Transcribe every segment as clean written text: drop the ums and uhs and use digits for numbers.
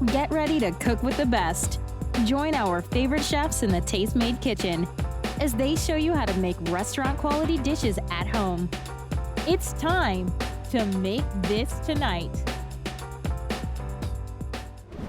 Get ready to cook with the best. Join our favorite chefs in the Tastemade kitchen as they show you how to make restaurant-quality dishes at home. It's time to make this tonight.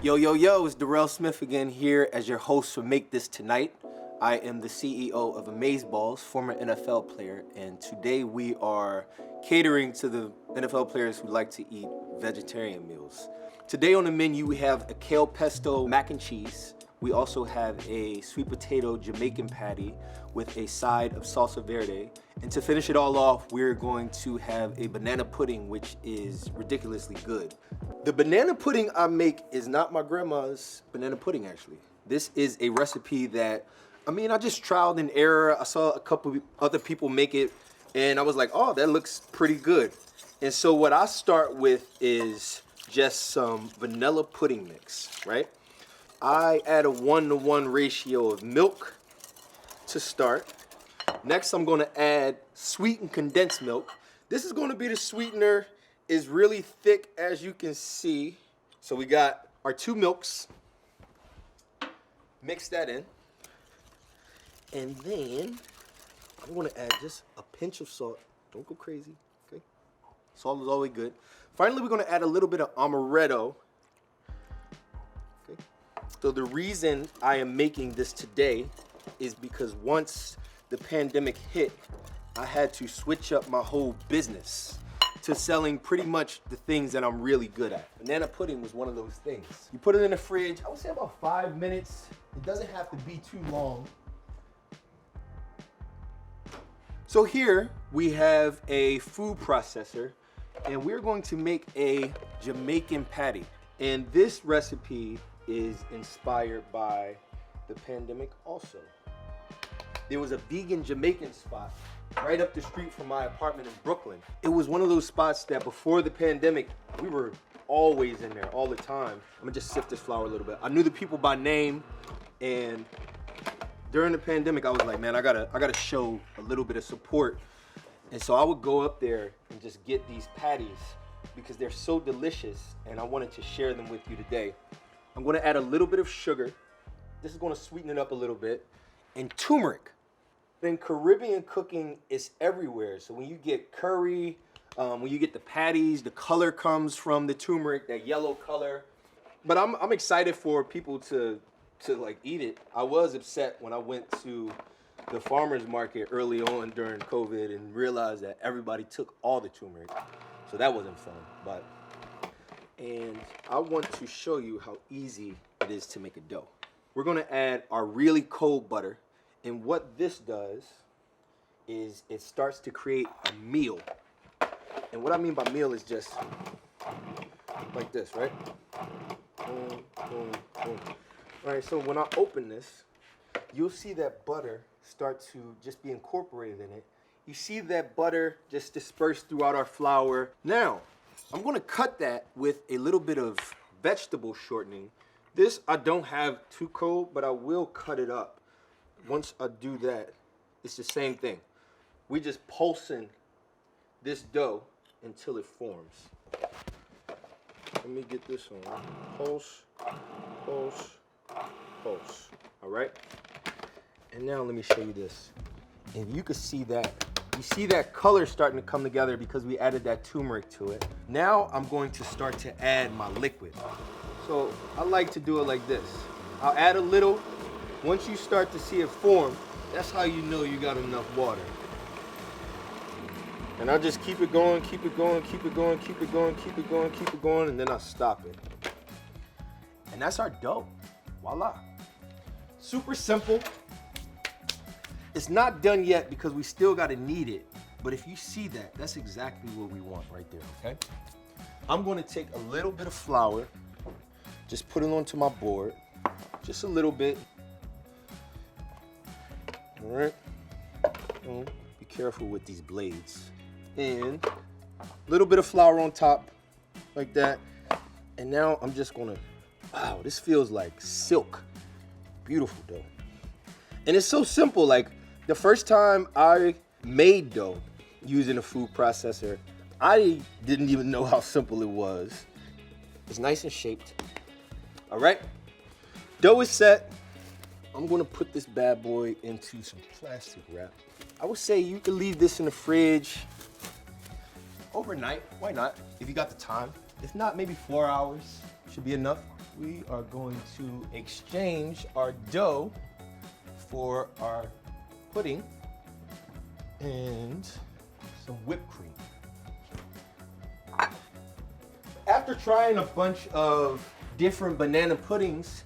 Yo, yo, yo, it's Derrell Smith again here as your host for Make This Tonight. I am the CEO of Meatballs, former NFL player, and today we are catering to the NFL players who like to eat vegetarian meals. Today on the menu we have a Kale Pesto Mac and Cheese. We also have a sweet potato Jamaican patty with a side of salsa verde. And to finish it all off, we're going to have a banana pudding, which is ridiculously good. The banana pudding I make is not my grandma's banana pudding, actually. This is a recipe that, I just trialed and error. I saw a couple other people make it, and I was like, oh, that looks pretty good. And so what I start with is just some vanilla pudding mix, right? I add a 1-to-1 ratio of milk to start. Next, I'm gonna add sweetened condensed milk. This is gonna be the sweetener. It's really thick, as you can see. So we got our 2 milks. Mix that in. And then I'm gonna add just a pinch of salt. Don't go crazy, okay? Salt is always good. Finally, we're gonna add a little bit of amaretto. Okay. So the reason I am making this today is because once the pandemic hit, I had to switch up my whole business to selling pretty much the things that I'm really good at. Banana pudding was one of those things. You put it in the fridge, I would say about 5 minutes. It doesn't have to be too long. So here we have a food processor, and we're going to make a Jamaican patty. And this recipe is inspired by the pandemic also. There was a vegan Jamaican spot right up the street from my apartment in Brooklyn. It was one of those spots that before the pandemic, we were always in there all the time. I'm gonna just sift this flour a little bit. I knew the people by name, and during the pandemic, I was like, man, I gotta show a little bit of support. And so I would go up there and just get these patties because they're so delicious, and I wanted to share them with you today. I'm gonna add a little bit of sugar. This is gonna sweeten it up a little bit. And turmeric. In Caribbean cooking, it's everywhere. So when you get curry, when you get the patties, the color comes from the turmeric, that yellow color. But I'm excited for people to like eat it. I was upset when I went to the farmer's market early on during COVID and realized that everybody took all the turmeric. So that wasn't fun. And I want to show you how easy it is to make a dough. We're gonna add our really cold butter. And what this does is it starts to create a meal. And what I mean by meal is just like this, right? Boom, boom, boom. All right, so when I open this, you'll see that butter start to just be incorporated in it. You see that butter just dispersed throughout our flour. Now, I'm gonna cut that with a little bit of vegetable shortening. This I don't have too cold, but I will cut it up. Once I do that, it's the same thing. We just pulsing this dough until it forms. Let me get this on. Pulse, pulse, pulse. All right? And now let me show you this. And you can see that. You see that color starting to come together because we added that turmeric to it. Now I'm going to start to add my liquid. So I like to do it like this. I'll add a little. Once you start to see it form, that's how you know you got enough water. And I'll just keep it going, keep it going, keep it going, keep it going, keep it going, keep it going, and then I'll stop it. And that's our dough. Voila. Super simple. It's not done yet because we still gotta knead it. But if you see that, that's exactly what we want right there, okay? I'm gonna take a little bit of flour, just put it onto my board, just a little bit. All right, be careful with these blades. And a little bit of flour on top, like that. And now I'm just gonna, wow, this feels like silk. Beautiful dough. And it's so simple, like the first time I made dough using a food processor, I didn't even know how simple it was. It's nice and shaped. All right, dough is set. I'm gonna put this bad boy into some plastic wrap. I would say you could leave this in the fridge overnight. Why not? If you got the time. If not, maybe 4 hours should be enough. We are going to exchange our dough for our pudding and some whipped cream. After trying a bunch of different banana puddings,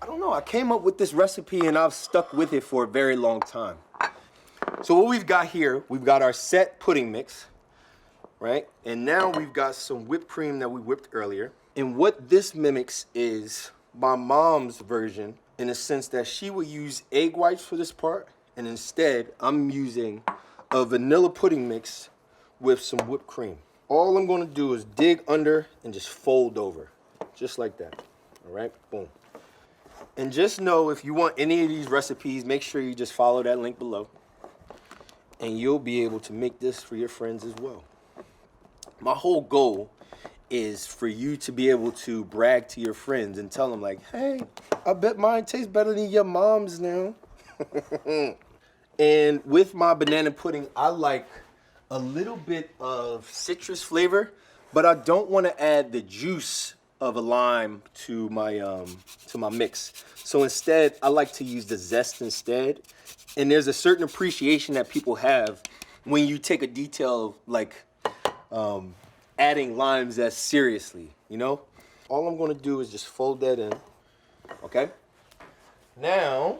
I don't know, I came up with this recipe and I've stuck with it for a very long time. So what we've got here, we've got our set pudding mix, right? And now we've got some whipped cream that we whipped earlier. And what this mimics is my mom's version in the sense that she would use egg whites for this part. And instead, I'm using a vanilla pudding mix with some whipped cream. All I'm gonna do is dig under and just fold over, just like that, all right, boom. And just know if you want any of these recipes, make sure you just follow that link below and you'll be able to make this for your friends as well. My whole goal is for you to be able to brag to your friends and tell them like, hey, I bet mine tastes better than your mom's now. And with my banana pudding, I like a little bit of citrus flavor, but I don't want to add the juice of a lime to my mix. So instead, I like to use the zest instead. And there's a certain appreciation that people have when you take a detail of like adding limes as seriously, you know? All I'm gonna do is just fold that in, okay? Now,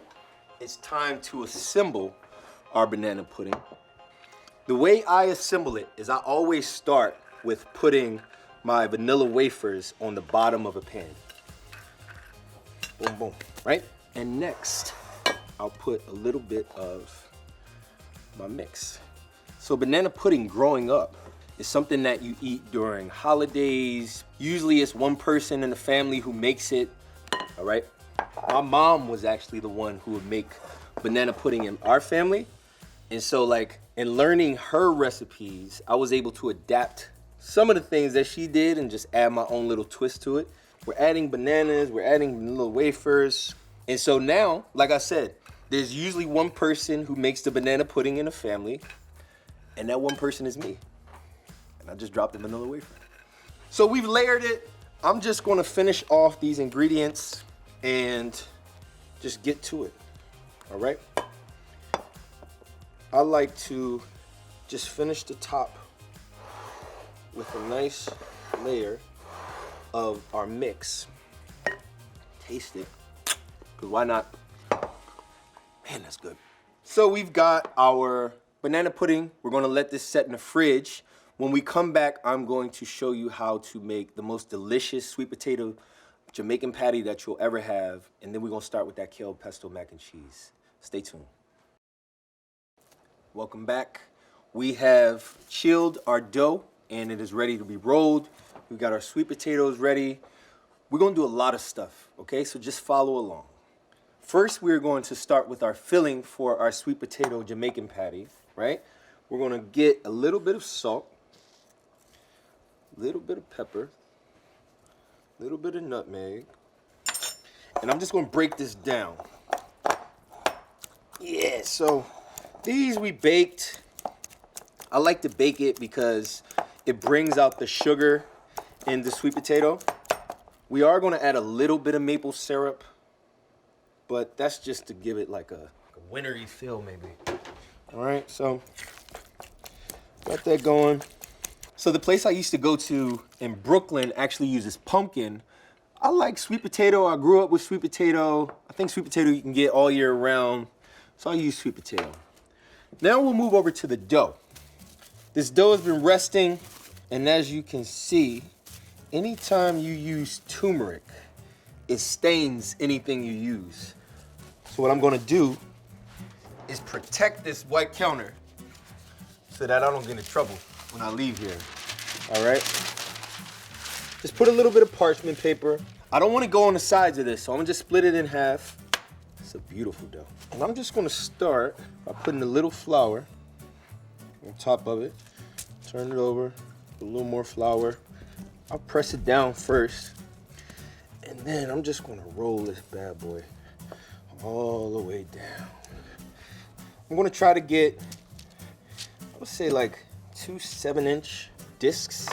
it's time to assemble our banana pudding. The way I assemble it is I always start with putting my vanilla wafers on the bottom of a pan. Boom, boom, right? And next, I'll put a little bit of my mix. So banana pudding growing up is something that you eat during holidays. Usually it's one person in the family who makes it, all right? My mom was actually the one who would make banana pudding in our family. And so like in learning her recipes, I was able to adapt some of the things that she did and just add my own little twist to it. We're adding bananas, we're adding little wafers. And so now, like I said, there's usually one person who makes the banana pudding in a family, and that one person is me. And I just dropped the vanilla wafer. So we've layered it. I'm just gonna finish off these ingredients and just get to it, all right? I like to just finish the top with a nice layer of our mix. Taste it, because why not? Man, that's good. So we've got our banana pudding. We're gonna let this set in the fridge. When we come back, I'm going to show you how to make the most delicious sweet potato Jamaican patty that you'll ever have. And then we're gonna start with that Kale Pesto Mac and Cheese. Stay tuned. Welcome back. We have chilled our dough and it is ready to be rolled. We've got our sweet potatoes ready. We're gonna do a lot of stuff, okay? So just follow along. First, we're going to start with our filling for our sweet potato Jamaican patty, right? We're gonna get a little bit of salt, a little bit of pepper, a little bit of nutmeg, and I'm just gonna break this down. Yeah, so these we baked. I like to bake it because it brings out the sugar in the sweet potato. We are gonna add a little bit of maple syrup, but that's just to give it like a wintry feel maybe. All right, so got that going. So the place I used to go to in Brooklyn actually uses pumpkin. I like sweet potato. I grew up with sweet potato. I think sweet potato you can get all year round. So I use sweet potato. Now we'll move over to the dough. This dough has been resting, and as you can see, anytime you use turmeric, it stains anything you use. So what I'm gonna do is protect this white counter so that I don't get in trouble when I leave here, all right? Just put a little bit of parchment paper. I don't wanna go on the sides of this, so I'm gonna just split it in half. It's a beautiful dough. And I'm just gonna start by putting a little flour on top of it. Turn it over, put a little more flour. I'll press it down first. And then I'm just gonna roll this bad boy all the way down. I'm gonna try to get, I would say like 2 7-inch discs.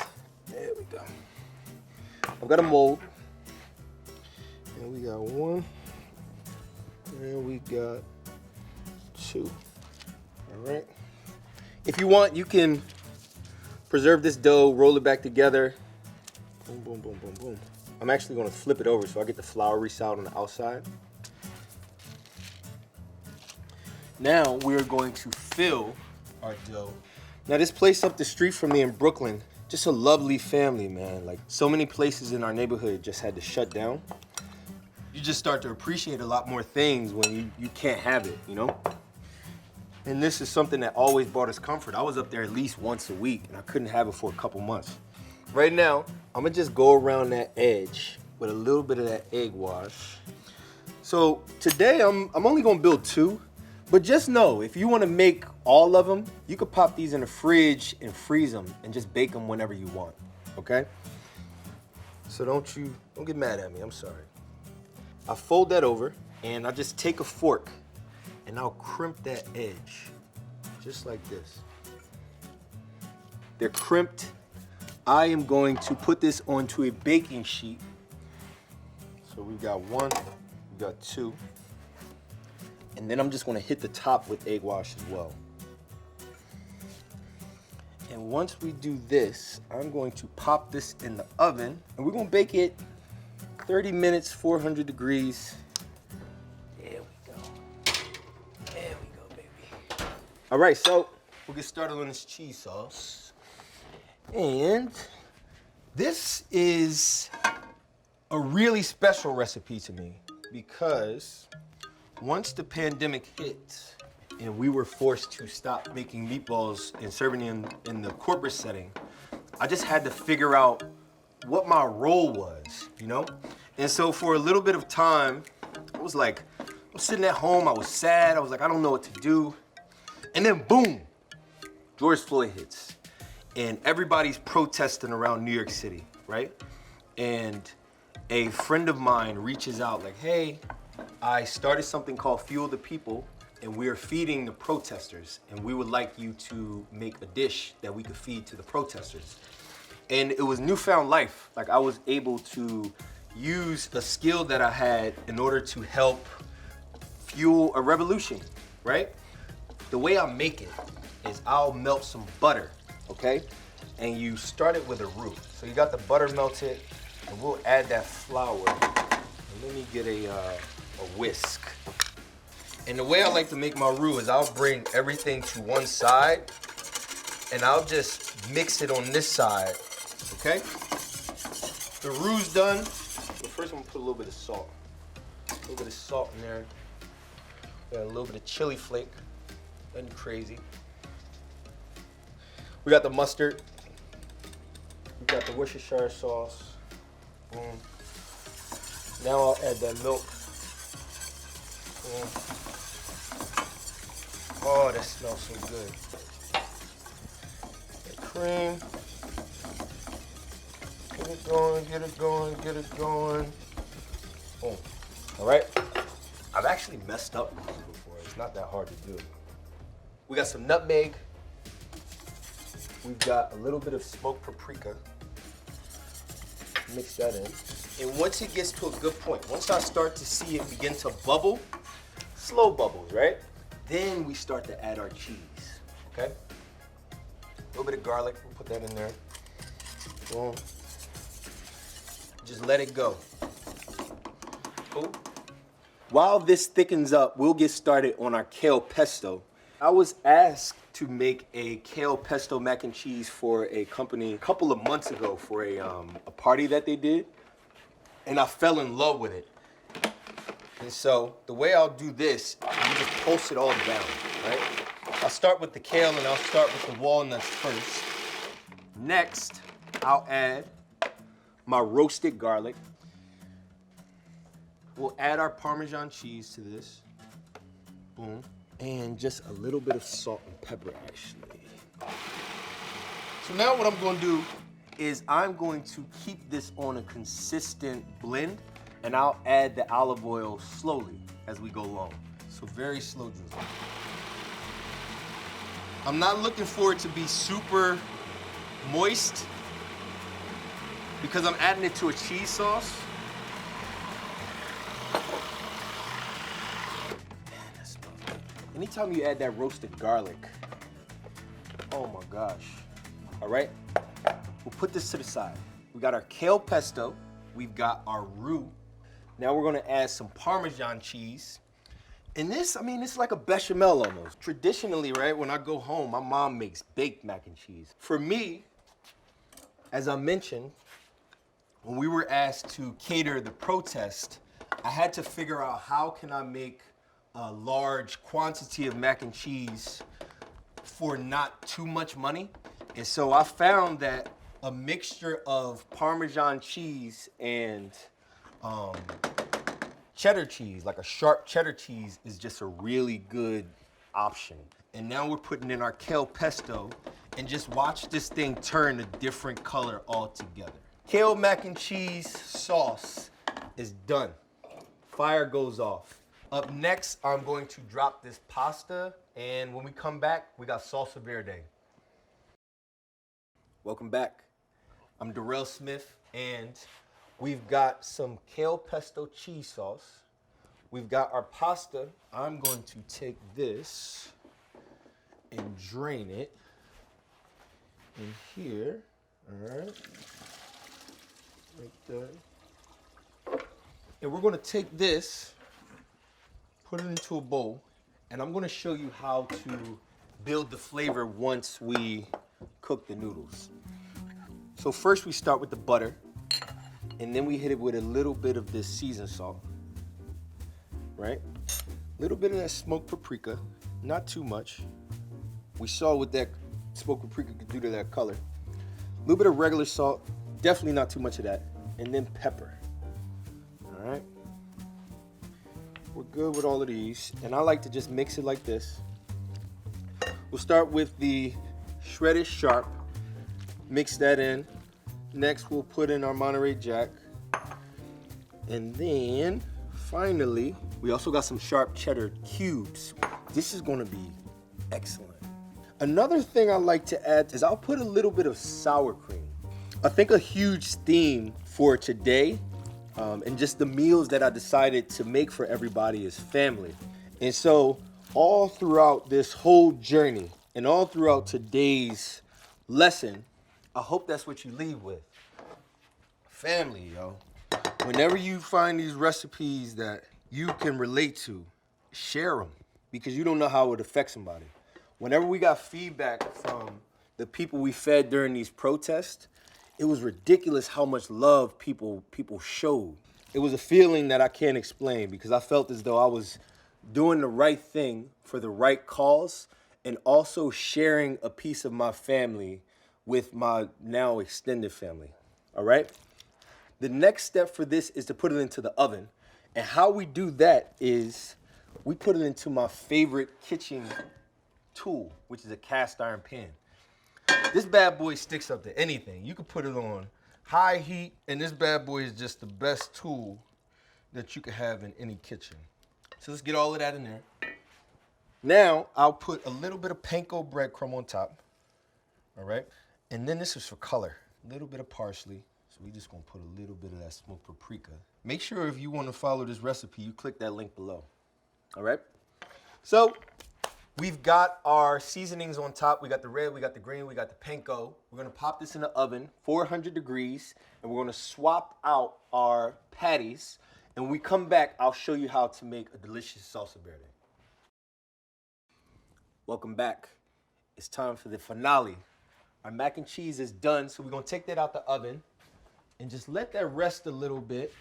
There we go. I've got a mold. And we got 1. And we got 2. All right. If you want, you can preserve this dough, roll it back together. Boom, boom, boom, boom, boom. I'm actually gonna flip it over so I get the floury side on the outside. Now we're going to fill our dough. Now this place up the street from me in Brooklyn, just a lovely family, man. Like so many places in our neighborhood just had to shut down. You just start to appreciate a lot more things when you can't have it, you know? And this is something that always brought us comfort. I was up there at least once a week and I couldn't have it for a couple months. Right now, I'm gonna just go around that edge with a little bit of that egg wash. So today I'm only gonna build 2, but just know if you wanna make all of them, you could pop these in the fridge and freeze them and just bake them whenever you want, okay? So don't get mad at me, I'm sorry. I fold that over and I just take a fork and I'll crimp that edge, just like this. They're crimped. I am going to put this onto a baking sheet. So we've got 1, we've got 2. And then I'm just gonna hit the top with egg wash as well. And once we do this, I'm going to pop this in the oven and we're gonna bake it 30 minutes, 400 degrees. There we go. There we go, baby. All right, so we'll get started on this cheese sauce. And this is a really special recipe to me because once the pandemic hit and we were forced to stop making meatballs and serving them in the corporate setting, I just had to figure out what my role was, you know? And so for a little bit of time, I was sitting at home, I was sad, I was like, I don't know what to do. And then boom, George Floyd hits. And everybody's protesting around New York City, right? And a friend of mine reaches out like, hey, I started something called Fuel the People, and we're feeding the protesters, and we would like you to make a dish that we could feed to the protesters. And it was newfound life. Like I was able to use a skill that I had in order to help fuel a revolution, right? The way I make it is I'll melt some butter, okay? And you start it with a roux. So you got the butter melted, and we'll add that flour. And let me get a whisk. And the way I like to make my roux is I'll bring everything to one side, and I'll just mix it on this side, okay? The roux's done. But first I'm gonna put a little bit of salt. A little bit of salt in there. Got a little bit of chili flake. Nothing crazy. We got the mustard. We got the Worcestershire sauce. Boom. Now I'll add that milk. Boom. Oh, that smells so good. The cream. Get it going, get it going, get it going. Boom. All right. I've actually messed up with this before. It's not that hard to do. We got some nutmeg. We've got a little bit of smoked paprika. Mix that in. And once it gets to a good point, once I start to see it begin to bubble, slow bubbles, right? Then we start to add our cheese, okay? A little bit of garlic, we'll put that in there. Boom. Just let it go. Cool. While this thickens up, we'll get started on our kale pesto. I was asked to make a kale pesto mac and cheese for a company a couple of months ago for a party that they did, and I fell in love with it. And so the way I'll do this, you just pulse it all down, right? I'll start with the kale and I'll start with the walnuts first. Next, I'll add my roasted garlic. We'll add our Parmesan cheese to this. Boom. And just a little bit of salt and pepper, actually. So now what I'm gonna do is I'm going to keep this on a consistent blend. and I'll add the olive oil slowly as we go along. So very slow drizzle. I'm not looking for it to be super moist because I'm adding it to a cheese sauce. Man, that smells good. Anytime you add that roasted garlic, oh my gosh. All right, we'll put this to the side. We got our kale pesto, we've got our roux. Now we're gonna add some Parmesan cheese. And this, I mean, it's like a bechamel almost. Traditionally, right, when I go home, my mom makes baked mac and cheese. For me, as I mentioned, when we were asked to cater the protest, I had to figure out how can I make a large quantity of mac and cheese for not too much money. And so I found that a mixture of Parmesan cheese and cheddar cheese, like a sharp cheddar cheese, is just a really good option. And now we're putting in our kale pesto, and just watch this thing turn a different color altogether. Kale mac and cheese sauce is done. Fire goes off. Up next, I'm going to drop this pasta, and when we come back, we got salsa verde. Welcome back. I'm Derrell Smith, and we've got some kale pesto cheese sauce. We've got our pasta. I'm going to take this and drain it in here. All right. Like that. And we're going to take this, put it into a bowl, and I'm going to show you how to build the flavor once we cook the noodles. So first we start with the butter, and then we hit it with a little bit of this seasoned salt, right? A little bit of that smoked paprika, not too much. We saw what that smoked paprika could do to that color. A little bit of regular salt, definitely not too much of that, and then pepper, all right? We're good with all of these, and I like to just mix it like this. We'll start with the shredded sharp, mix that in. Next, we'll put in our Monterey Jack. And then, finally, we also got some sharp cheddar cubes. This is gonna be excellent. Another thing I like to add is I'll put a little bit of sour cream. I think a huge theme for today and just the meals that I decided to make for everybody is family. And so all throughout this whole journey and all throughout today's lesson, I hope that's what you leave with. Family, yo. Whenever you find these recipes that you can relate to, share them, because you don't know how it would affect somebody. Whenever we got feedback from the people we fed during these protests, it was ridiculous how much love people showed. It was a feeling that I can't explain, because I felt as though I was doing the right thing for the right cause and also sharing a piece of my family with my now extended family, all right? The next step for this is to put it into the oven. And how we do that is we put it into my favorite kitchen tool, which is a cast iron pan. This bad boy sticks up to anything. You can put it on high heat, and this bad boy is just the best tool that you could have in any kitchen. So let's get all of that in there. Now, I'll put a little bit of panko breadcrumb on top, all right? And then this is for color, a little bit of parsley. So we just gonna put a little bit of that smoked paprika. Make sure if you wanna follow this recipe, you click that link below, all right? So we've got our seasonings on top. We got the red, we got the green, we got the panko. We're gonna pop this in the oven, 400 degrees, and we're gonna swap out our patties. And when we come back, I'll show you how to make a delicious salsa verde. Welcome back. It's time for the finale. Our mac and cheese is done, so we're gonna take that out the oven and just let that rest a little bit.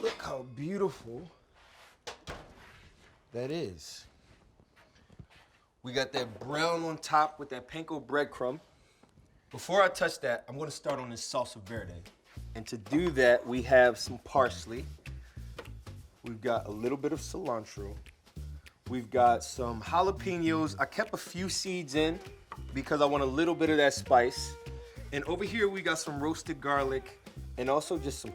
Look how beautiful that is. We got that brown on top with that panko breadcrumb. Before I touch that, I'm gonna start on this salsa verde. And to do that, we have some parsley. We've got a little bit of cilantro. We've got some jalapenos. I kept a few seeds in because I want a little bit of that spice. And over here, we got some roasted garlic and also just some